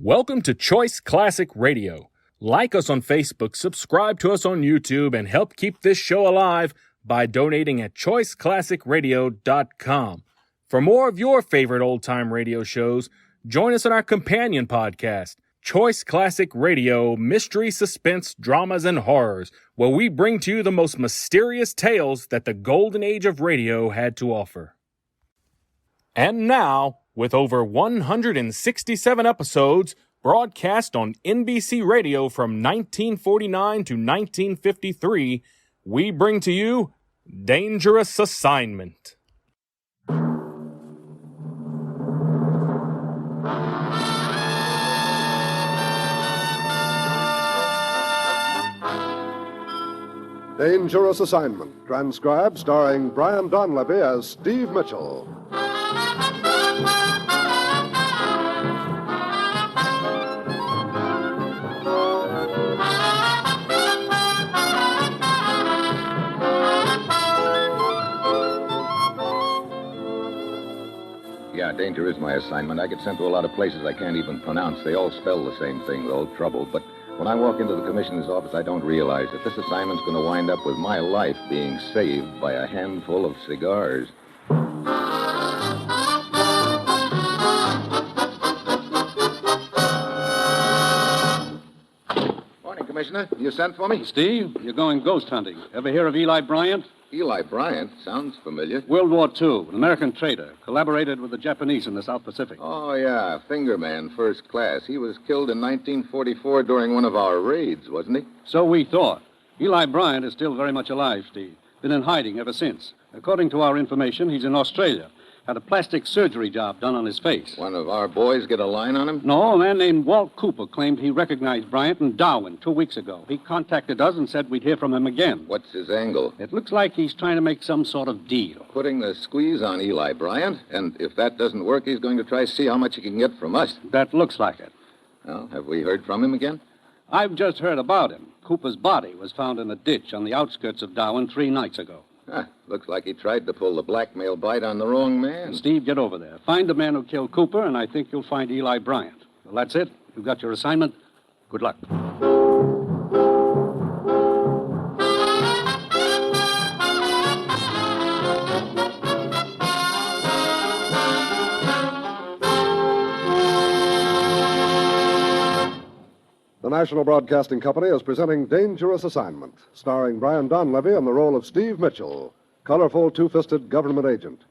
Welcome to Choice Classic Radio. Like us on Facebook, subscribe to us on YouTube, and help keep this show alive by donating at choiceclassicradio.com. For more of your favorite old-time radio shows, join us on our companion podcast, Choice Classic Radio, Mystery, Suspense, Dramas, and Horrors, where we bring to you the most mysterious tales that the golden age of radio had to offer. And now, with over 167 episodes broadcast on NBC Radio from 1949 to 1953, we bring to you Dangerous Assignment. Dangerous Assignment, transcribed starring Bryant as Steve Mitchell. Yeah, danger is my assignment. I get sent to a lot of places I can't even pronounce. They all spell the same thing, though, trouble. But when I walk into the commissioner's office, I don't realize that this assignment's going to wind up with my life being saved by a handful of cigars. Morning, Commissioner. You sent for me? Steve, you're going ghost hunting. Ever hear of Eli Bryant? Eli Bryant? Sounds familiar. World War II, an American traitor. Collaborated with the Japanese in the South Pacific. Oh, yeah. Finger man, first class. He was killed in 1944 during one of our raids, wasn't he? So we thought. Eli Bryant is still very much alive, Steve. Been in hiding ever since. According to our information, he's in Australia. Had a plastic surgery job done on his face. One of our boys get a line on him? No, a man named Walt Cooper claimed he recognized Bryant in Darwin 2 weeks ago. He contacted us and said we'd hear from him again. What's his angle? It looks like he's trying to make some sort of deal. Putting the squeeze on Eli Bryant, and if that doesn't work, he's going to try to see how much he can get from us. That looks like it. Well, have we heard from him again? I've just heard about him. Cooper's body was found in a ditch on the outskirts of Darwin 3 nights ago. Looks like he tried to pull the blackmail bite on the wrong man. Steve, get over there. Find the man who killed Cooper, and I think you'll find Eli Bryant. Well, that's it. You've got your assignment. Good luck. The National Broadcasting Company is presenting Dangerous Assignment, starring Brian Donlevy in the role of Steve Mitchell, colorful, two-fisted government agent.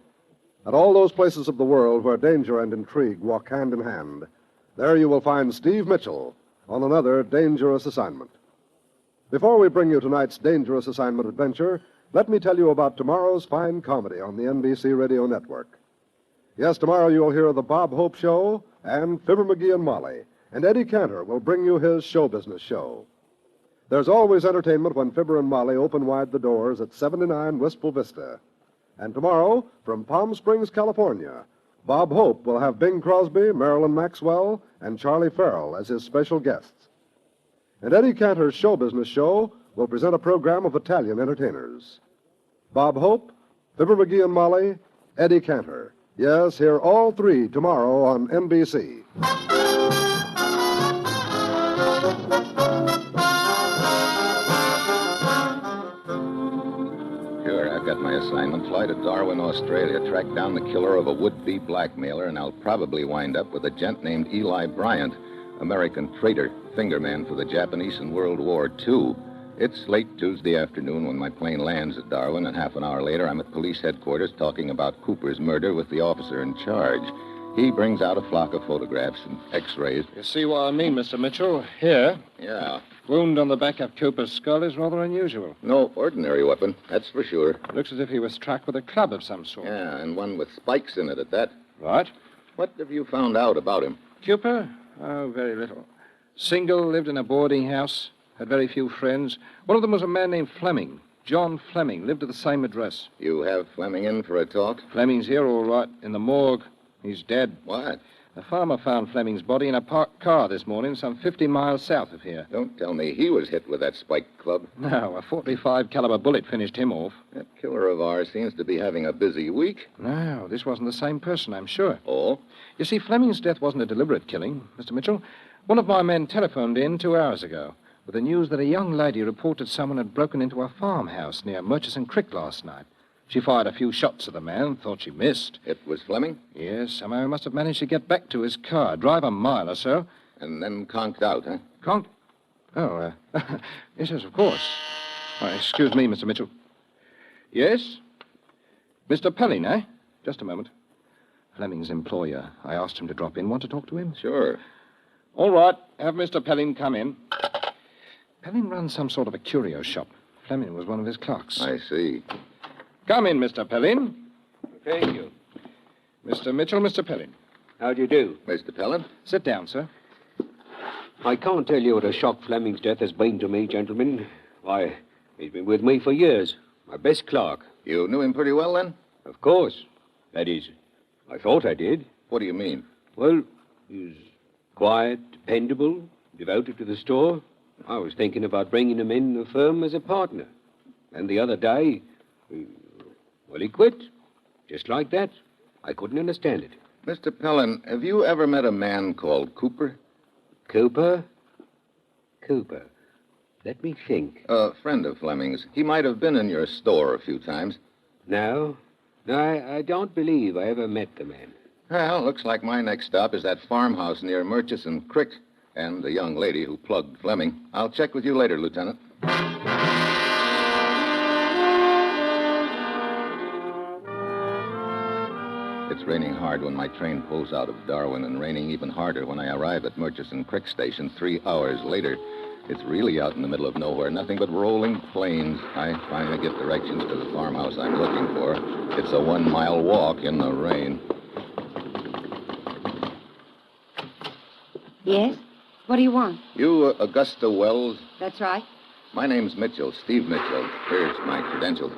At all those places of the world where danger and intrigue walk hand in hand, there you will find Steve Mitchell on another Dangerous Assignment. Before we bring you tonight's Dangerous Assignment adventure, let me tell you about tomorrow's fine comedy on the NBC Radio Network. Yes, tomorrow you'll hear The Bob Hope Show and Fibber McGee and Molly, and Eddie Cantor will bring you his show business show. There's always entertainment when Fibber and Molly open wide the doors at 79 Wistful Vista. And tomorrow, from Palm Springs, California, Bob Hope will have Bing Crosby, Marilyn Maxwell, and Charlie Farrell as his special guests. And Eddie Cantor's show business show will present a program of Italian entertainers. Bob Hope, Fibber McGee and Molly, Eddie Cantor. Yes, hear all three tomorrow on NBC. Got my assignment. Fly to Darwin, Australia, track down the killer of a would-be blackmailer, and I'll probably wind up with a gent named Eli Bryant, American traitor, fingerman for the Japanese in World War II. It's late Tuesday afternoon when my plane lands at Darwin, and half an hour later I'm at police headquarters talking about Cooper's murder with the officer in charge. He brings out a flock of photographs and x-rays. You see what I mean, Mr. Mitchell? Here. Yeah. Wound on the back of Cooper's skull is rather unusual. No ordinary weapon, that's for sure. Looks as if he was struck with a club of some sort. Yeah, and one with spikes in it at that. What? What have you found out about him? Cooper? Oh, very little. Single, lived in a boarding house, had very few friends. One of them was a man named Fleming. John Fleming, lived at the same address. You have Fleming in for a talk? Fleming's here, all right, in the morgue. He's dead. What? The farmer found Fleming's body in a parked car this morning, some 50 miles south of here. Don't tell me he was hit with that spiked club. No, a .45 caliber bullet finished him off. That killer of ours seems to be having a busy week. No, this wasn't the same person, I'm sure. Oh? You see, Fleming's death wasn't a deliberate killing, Mr. Mitchell. One of my men telephoned in 2 hours ago with the news that a young lady reported someone had broken into a farmhouse near Murchison Creek last night. She fired a few shots at the man, thought she missed. It was Fleming? Yes, somehow he must have managed to get back to his car, drive a mile or so. And then conked out, huh? Conk? Oh, yes, of course. Excuse me, Mr. Mitchell. Yes? Mr. Pelling, eh? Just a moment. Fleming's employer. I asked him to drop in. Want to talk to him? Sure. All right. Have Mr. Pelling come in. Pelling runs some sort of a curio shop. Fleming was one of his clerks. I see. Come in, Mr. Pelling. Thank you. Mr. Mitchell, Mr. Pelling. How do you do? Mr. Pellin? Sit down, sir. I can't tell you what a shock Fleming's death has been to me, gentlemen. Why, he's been with me for years. My best clerk. You knew him pretty well, then? Of course. That is, I thought I did. What do you mean? Well, he was quiet, dependable, devoted to the store. I was thinking about bringing him in the firm as a partner. And the other day, he quit. Just like that. I couldn't understand it. Mr. Pellin, have you ever met a man called Cooper? Cooper? Cooper. Let me think. A friend of Fleming's. He might have been in your store a few times. No, I don't believe I ever met the man. Well, looks like my next stop is that farmhouse near Murchison Creek and the young lady who plugged Fleming. I'll check with you later, Lieutenant. It's raining hard when my train pulls out of Darwin and raining even harder when I arrive at Murchison Creek Station 3 hours later. It's really out in the middle of nowhere, nothing but rolling plains. I finally get directions to the farmhouse I'm looking for. It's a 1-mile walk in the rain. Yes? What do you want? You, Augusta Wells? That's right. My name's Mitchell, Steve Mitchell. Here's my credentials.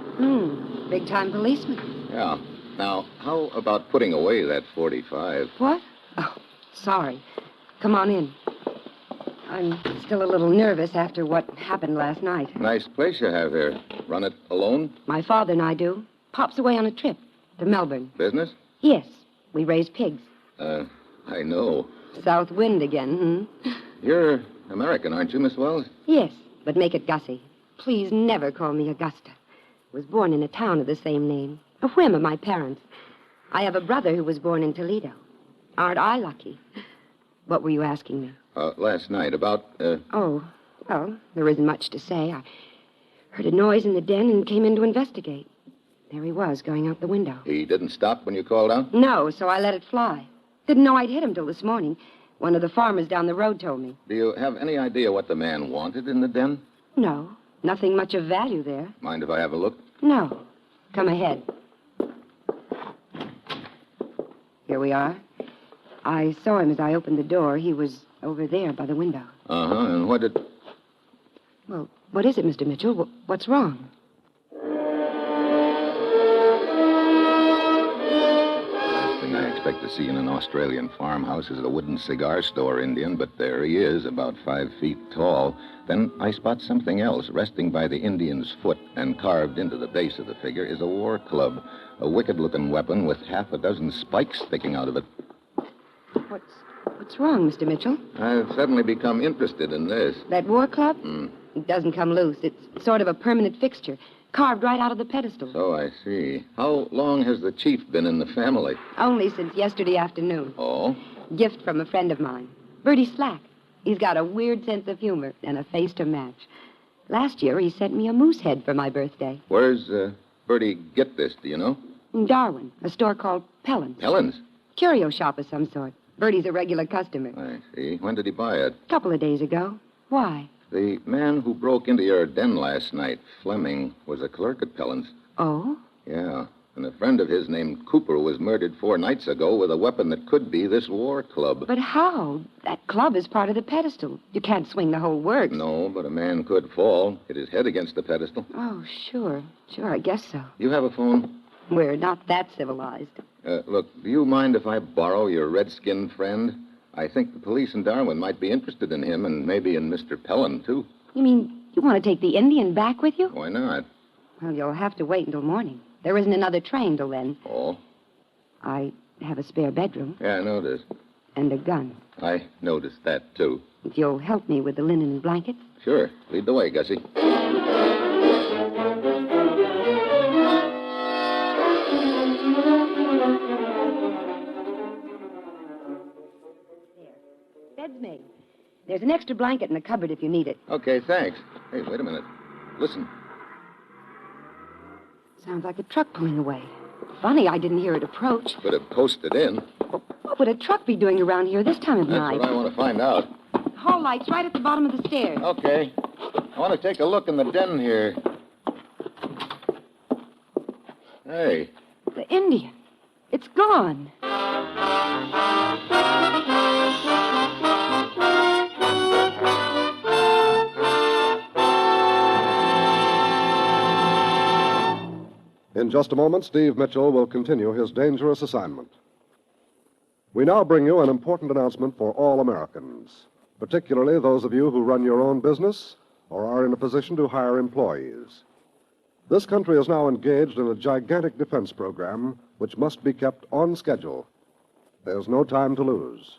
Big-time policeman. Yeah. Now, how about putting away that .45? What? Oh, sorry. Come on in. I'm still a little nervous after what happened last night. Nice place you have here. Run it alone? My father and I do. Pop's away on a trip to Melbourne. Business? Yes, we raise pigs. I know. South wind again, You're American, aren't you, Miss Wells? Yes, but make it Gussie. Please never call me Augusta. Was born in a town of the same name. A whim of my parents. I have a brother who was born in Toledo. Aren't I lucky? What were you asking me? Last night, about, Oh, well, there isn't much to say. I heard a noise in the den and came in to investigate. There he was, going out the window. He didn't stop when you called out? No, so I let it fly. Didn't know I'd hit him till this morning. One of the farmers down the road told me. Do you have any idea what the man wanted in the den? No, nothing much of value there. Mind if I have a look? No. Come ahead. Here we are. I saw him as I opened the door. He was over there by the window. Uh-huh, and what did... Well, what is it, Mr. Mitchell? What's wrong? Last thing I expect to see in an Australian farmhouse is a wooden cigar store Indian, but there he is, about 5 feet tall. Then I spot something else resting by the Indian's foot, and carved into the base of the figure is a war club, a wicked-looking weapon with half a dozen spikes sticking out of it. What's wrong, Mr. Mitchell? I've suddenly become interested in this. That war club? It doesn't come loose. It's sort of a permanent fixture, carved right out of the pedestal. So I see. How long has the chief been in the family? Only since yesterday afternoon. Oh? Gift from a friend of mine, Bertie Slack. He's got a weird sense of humor and a face to match. Last year, he sent me a moose head for my birthday. Where's Bertie get this, do you know? In Darwin, a store called Pellin's. Helen's? Curio shop of some sort. Bertie's a regular customer. I see. When did he buy it? A couple of days ago. Why? The man who broke into your den last night, Fleming, was a clerk at Pellin's. Oh? Yeah. And a friend of his named Cooper was murdered 4 nights ago with a weapon that could be this war club. But how? That club is part of the pedestal. You can't swing the whole works. No, but a man could fall, hit his head against the pedestal. Oh, sure. Sure, I guess so. You have a phone? We're not that civilized. Look, do you mind if I borrow your red-skinned friend? I think the police in Darwin might be interested in him and maybe in Mr. Pellin, too. You mean you want to take the Indian back with you? Why not? Well, you'll have to wait until morning. There isn't another train till then. Oh? I have a spare bedroom. Yeah, I noticed. And a gun. I noticed that, too. If you'll help me with the linen and blankets. Sure. Lead the way, Gussie. Bed's made. There's an extra blanket in the cupboard if you need it. Okay, thanks. Hey, wait a minute. Listen. Sounds like a truck pulling away. Funny, I didn't hear it approach. Could have posted in. What would a truck be doing around here this time of That's night? what I want to find out. Hall light's right at the bottom of the stairs. Okay. I want to take a look in the den here. Hey. The Indian. It's gone. In just a moment, Steve Mitchell will continue his dangerous assignment. We now bring you an important announcement for all Americans, particularly those of you who run your own business or are in a position to hire employees. This country is now engaged in a gigantic defense program which must be kept on schedule. There's no time to lose.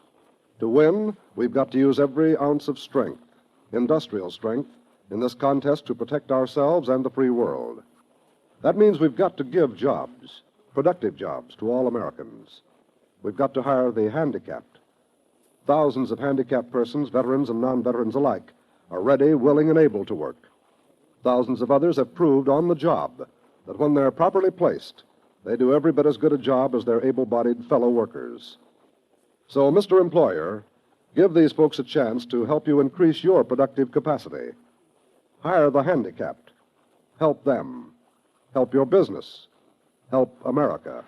To win, we've got to use every ounce of strength, industrial strength, in this contest to protect ourselves and the free world. That means we've got to give jobs, productive jobs, to all Americans. We've got to hire the handicapped. Thousands of handicapped persons, veterans and non-veterans alike, are ready, willing, and able to work. Thousands of others have proved on the job that when they're properly placed, they do every bit as good a job as their able-bodied fellow workers. So, Mr. Employer, give these folks a chance to help you increase your productive capacity. Hire the handicapped. Help them. Help your business. Help America.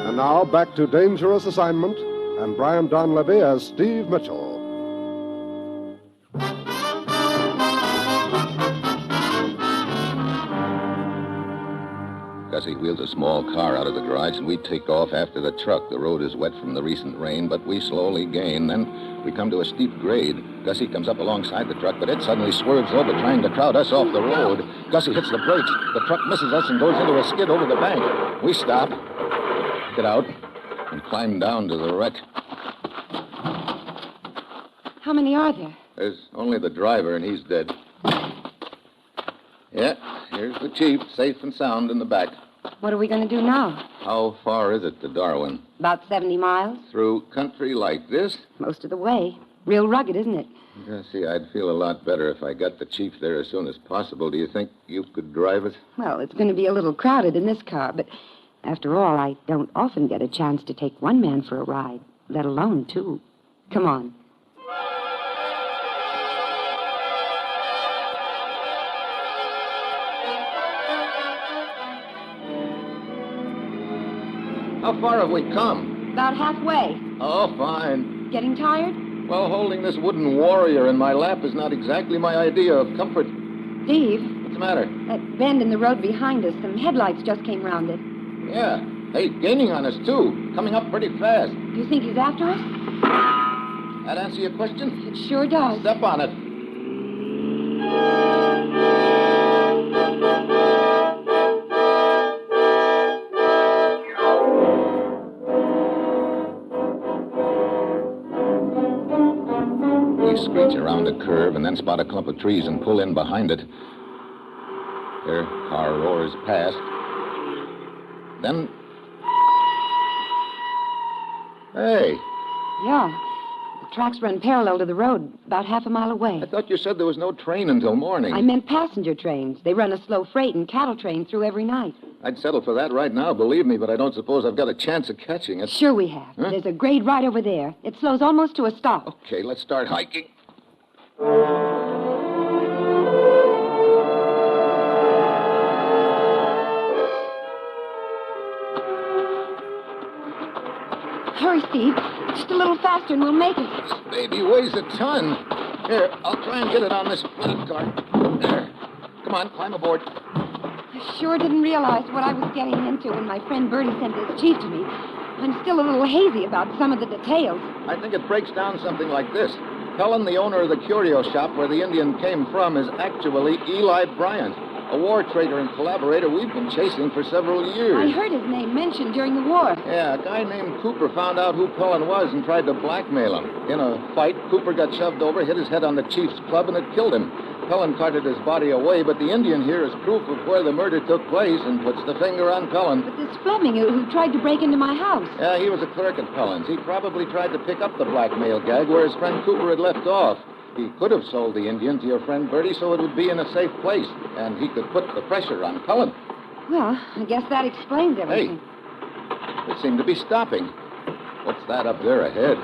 And now, back to Dangerous Assignment and Bryant Donlevy as Steve Mitchell. Gussie wheels a small car out of the garage, and we take off after the truck. The road is wet from the recent rain, but we slowly gain. Then we come to a steep grade. Gussie comes up alongside the truck, but it suddenly swerves over, trying to crowd us off the road. Gussie hits the brakes. The truck misses us and goes into a skid over the bank. We stop, get out, and climb down to the wreck. How many are there? There's only the driver, and he's dead. Yeah, here's the chief, safe and sound in the back. What are we going to do now? How far is it to Darwin? About 70 miles. Through country like this? Most of the way. Real rugged, isn't it? Gussie, I'd feel a lot better if I got the chief there as soon as possible. Do you think you could drive it? Well, it's going to be a little crowded in this car, but after all, I don't often get a chance to take one man for a ride, let alone two. Come on. How far have we come? About halfway. Oh, fine. Getting tired? Well, holding this wooden warrior in my lap is not exactly my idea of comfort. Steve, What's the matter? that bend in the road behind us, some headlights just came round it. Yeah. Hey, gaining on us, too. Coming up pretty fast. Do you think he's after us? That answer your question? It sure does. Step on it. We screech around a curve and then spot a clump of trees and pull in behind it. Their car roars past. Then... Hey, Yeah. The tracks run parallel to the road, about half a mile away. I thought you said there was no train until morning. I meant passenger trains. They run a slow freight and cattle train through every night. I'd settle for that right now, believe me, but I don't suppose I've got a chance of catching it. Sure we have. Huh? There's a grade right over there. It slows almost to a stop. Okay, let's start hiking. Hurry, Steve. Just a little faster and we'll make it. This baby weighs a ton. Here, I'll try and get it on this flat car. There. Come on, climb aboard. I sure didn't realize what I was getting into when my friend Bertie sent this chief to me. I'm still a little hazy about some of the details. I think it breaks down something like this. Pellin, the owner of the curio shop where the Indian came from, is actually Eli Bryant, a war traitor and collaborator we've been chasing for several years. I heard his name mentioned during the war. Yeah, a guy named Cooper found out who Pellin was and tried to blackmail him. In a fight, Cooper got shoved over, hit his head on the chief's club, and it killed him. Pellin carted his body away, but the Indian here is proof of where the murder took place and puts the finger on Pellin. But this Fleming who tried to break into my house. Yeah, he was a clerk at Pellin's. He probably tried to pick up the blackmail gag where his friend Cooper had left off. He could have sold the Indian to your friend Bertie so it would be in a safe place, and he could put the pressure on Pellin. Well, I guess that explains everything. Hey, they seem to be stopping. What's that up there ahead?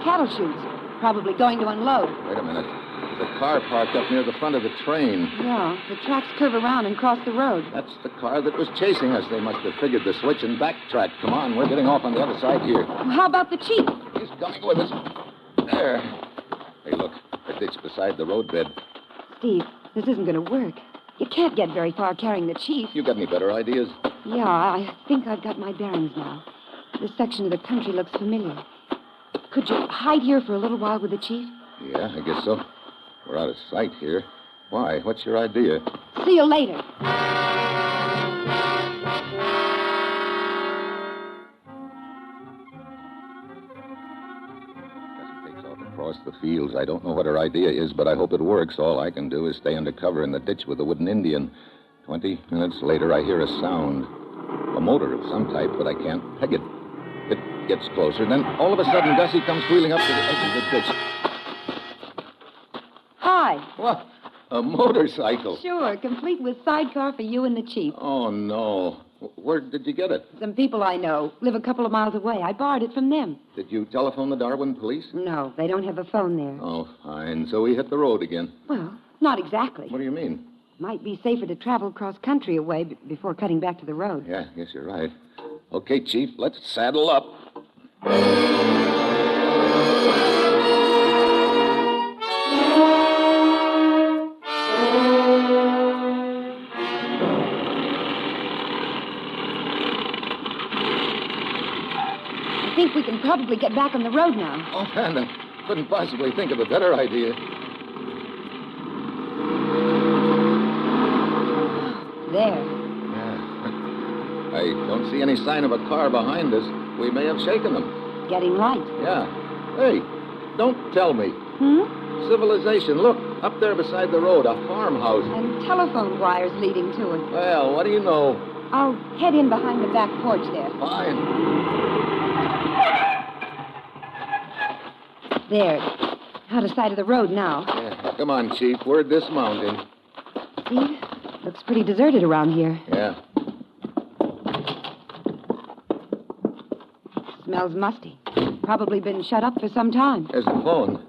Cattle chutes. Probably going to unload. Wait a minute. There's a car parked up near the front of the train. Yeah, the tracks curve around and cross the road. That's the car that was chasing us. They must have figured the switch and backtracked. Come on, we're getting off on the other side here. Well, how about the chief? He's coming with us. There. Hey, look. A ditch beside the roadbed. Steve, this isn't going to work. You can't get very far carrying the chief. You got any better ideas? Yeah, I think I've got my bearings now. This section of the country looks familiar. Could you hide here for a little while with the chief? Yeah, I guess so. We're out of sight here. Why? What's your idea? See you later. Across the fields. I don't know what her idea is, but I hope it works. All I can do is stay under cover in the ditch with the wooden Indian. 20 minutes later, I hear a sound. A motor of some type, but I can't peg it. It gets closer, then all of a sudden, Gussie comes wheeling up to the edge of the ditch. Hi. What? A motorcycle? Sure, complete with sidecar for you and the chief. Oh, no. Where did you get it? Some people I know live a couple of miles away. I borrowed it from them. Did you telephone the Darwin police? No, they don't have a phone there. Oh, fine. So we hit the road again. Well, not exactly. What do you mean? Might be safer to travel cross country away before cutting back to the road. Yeah, I guess you're right. Okay, Chief, let's saddle up. I think we can probably get back on the road now. Offhand, I couldn't possibly think of a better idea. There. Yeah. I don't see any sign of a car behind us. We may have shaken them. Getting light. Yeah. Hey, don't tell me. Civilization. Look, up there beside the road, a farmhouse. And telephone wires leading to it. Well, what do you know? I'll head in behind the back porch there. Fine. There. Out of sight of the road now. Yeah. Come on, Chief. We're dismounting. Steve, looks pretty deserted around here. Yeah. Smells musty. Probably been shut up for some time. There's the phone.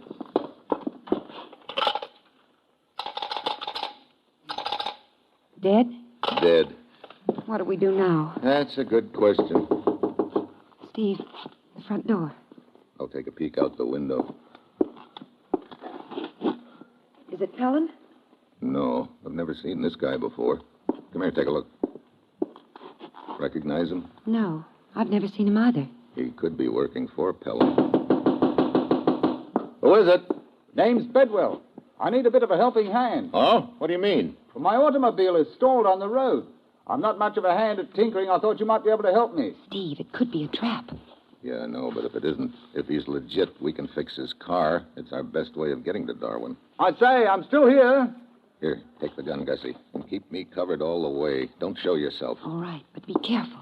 Dead? Dead. What do we do now? That's a good question. Steve, the front door. I'll take a peek out the window. Is it Pellin? No, I've never seen this guy before. Come here, take a look. Recognize him? No, I've never seen him either. He could be working for Pellin. Who is it? Name's Bedwell. I need a bit of a helping hand. Oh? What do you mean? My automobile is stalled on the road. I'm not much of a hand at tinkering. I thought you might be able to help me. Steve, it could be a trap. Yeah, I know, but if it isn't, if he's legit, we can fix his car. It's our best way of getting to Darwin. I say, I'm still here. Here, take the gun, Gussie, and keep me covered all the way. Don't show yourself. All right, but be careful.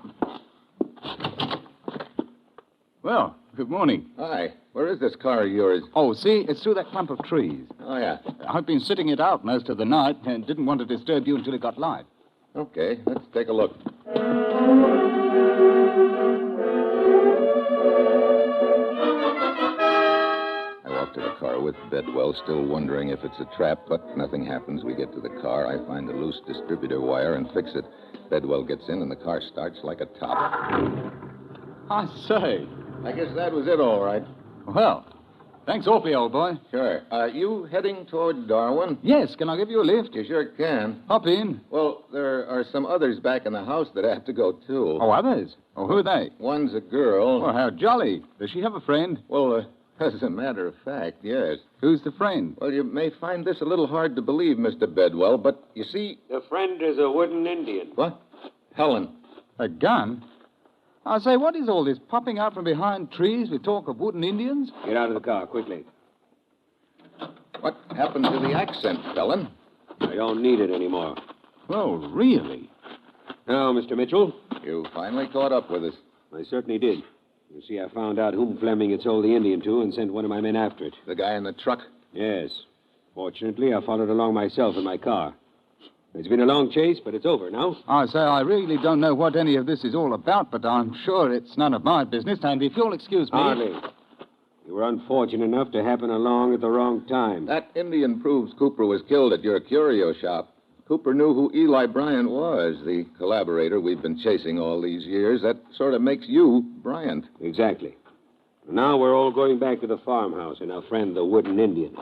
Well, good morning. Hi. Where is this car of yours? Oh, see, it's through that clump of trees. Oh, yeah. I've been sitting it out most of the night and didn't want to disturb you until it got light. Okay, let's take a look. I walk to the car with Bedwell, still wondering if it's a trap, but nothing happens. We get to the car. I find a loose distributor wire and fix it. Bedwell gets in, and the car starts like a top. I say. I guess that was it, all right. Well, Thanks awfully, old boy. Sure. You heading toward Darwin? Yes, can I give you a lift? You sure can. Hop in. Well, there are some others back in the house that have to go, too. Oh, others? Oh, who are they? One's a girl. Oh, how jolly. Does she have a friend? Well, as a matter of fact, yes. Who's the friend? Well, you may find this a little hard to believe, Mr. Bedwell, but you see... The friend is a wooden Indian. What? Helen. A gun? I say, what is all this popping out from behind trees with talk of wooden Indians? Get out of the car, quickly. What happened to the accent, Helen? I don't need it anymore. Oh, really? Now, Mr. Mitchell. You finally caught up with us. I certainly did. You see, I found out whom Fleming had sold the Indian to and sent one of my men after it. The guy in the truck? Yes. Fortunately, I followed along myself in my car. It's been a long chase, but it's over now. I say, I really don't know what any of this is all about, but I'm sure it's none of my business. And if you'll excuse me... Hardly. You were unfortunate enough to happen along at the wrong time. That Indian proves Cooper was killed at your curio shop. Cooper knew who Eli Bryant was, the collaborator we've been chasing all these years. That sort of makes you Bryant. Exactly. Now we're all going back to the farmhouse and our friend, the wooden Indian.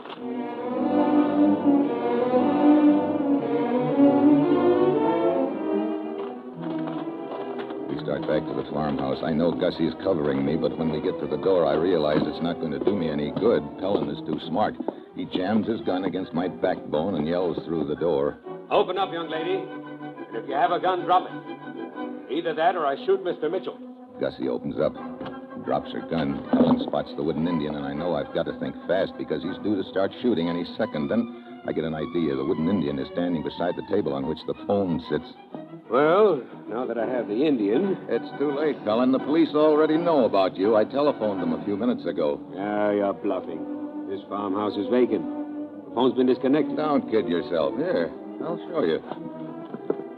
We start back to the farmhouse. I know Gussie's covering me, but when we get to the door, I realize it's not going to do me any good. Helen is too smart. He jams his gun against my backbone and yells through the door. Open up, young lady. And if you have a gun, drop it. Either that or I shoot Mr. Mitchell. Gussie opens up, drops her gun. Helen spots the wooden Indian, and I know I've got to think fast because he's due to start shooting any second. Then I get an idea. The wooden Indian is standing beside the table on which the phone sits. Well, now that I have the Indian... It's too late, Helen. The police already know about you. I telephoned them a few minutes ago. Ah, you're bluffing. This farmhouse is vacant. The phone's been disconnected. Don't kid yourself. Here, I'll show you.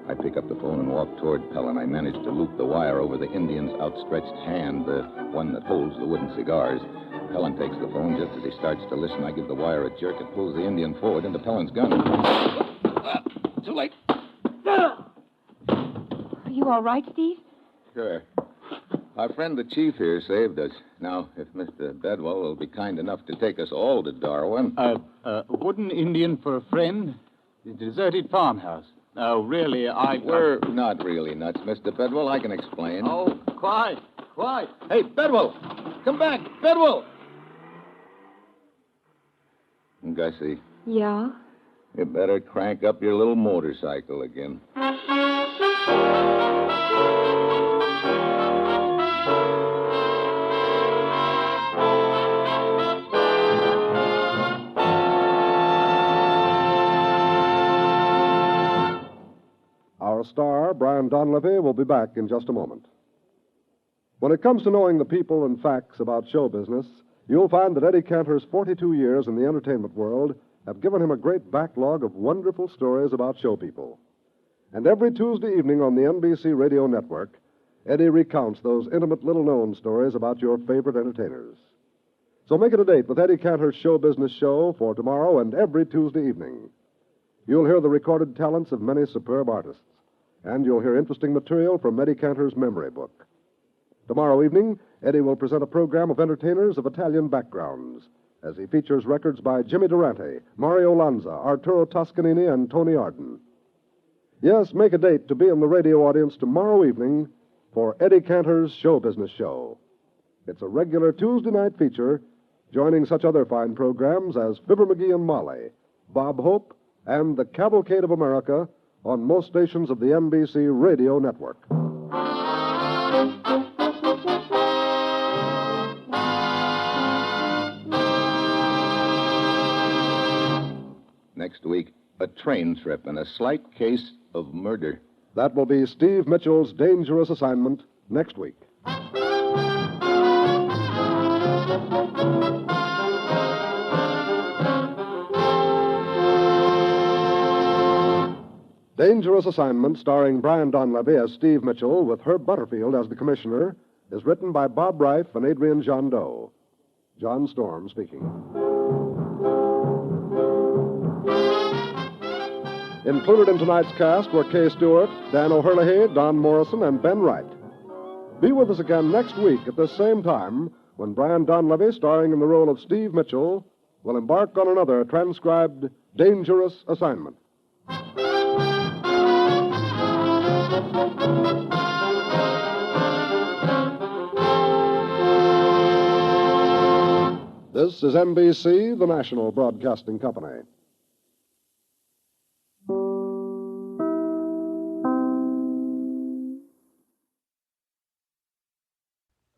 I pick up the phone and walk toward Helen. I manage to loop the wire over the Indian's outstretched hand, the one that holds the wooden cigars. Helen takes the phone just as he starts to listen. I give the wire a jerk. It pulls the Indian forward into Helen's gun. Too late. Are you all right, Steve? Sure. Our friend the chief here saved us. Now, if Mr. Bedwell will be kind enough to take us all to Darwin. A wooden Indian for a friend? The deserted farmhouse. Oh, really, We're not really nuts, Mr. Bedwell. I can explain. Oh, quiet. Hey, Bedwell! Come back! Bedwell! Gussie, Yeah? you better crank up your little motorcycle again. Our star, Brian Donlevy, will be back in just a moment. When it comes to knowing the people and facts about show business, you'll find that Eddie Cantor's 42 years in the entertainment world have given him a great backlog of wonderful stories about show people. And every Tuesday evening on the NBC radio network, Eddie recounts those intimate little-known stories about your favorite entertainers. So make it a date with Eddie Cantor's show business show for tomorrow and every Tuesday evening. You'll hear the recorded talents of many superb artists, and you'll hear interesting material from Eddie Cantor's memory book. Tomorrow evening, Eddie will present a program of entertainers of Italian backgrounds as he features records by Jimmy Durante, Mario Lanza, Arturo Toscanini, and Tony Arden. Yes, make a date to be in the radio audience tomorrow evening for Eddie Cantor's Show Business Show. It's a regular Tuesday night feature, joining such other fine programs as Fibber McGee and Molly, Bob Hope, and The Cavalcade of America on most stations of the NBC radio network. Next week, a train trip and a slight case of murder. That will be Steve Mitchell's dangerous assignment next week. Dangerous Assignment, starring Brian Donlevy as Steve Mitchell with Herb Butterfield as the commissioner, is written by Bob Reif and Adrian Jondeau. John Storm speaking. Included in tonight's cast were Kay Stewart, Dan O'Herlihy, Don Morrison, and Ben Wright. Be with us again next week at this same time when Brian Donlevy, starring in the role of Steve Mitchell, will embark on another transcribed dangerous assignment. This is NBC, the national broadcasting company.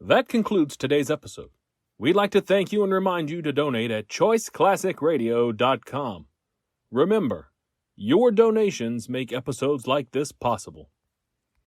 That concludes today's episode. We'd like to thank you and remind you to donate at choiceclassicradio.com. Remember, your donations make episodes like this possible.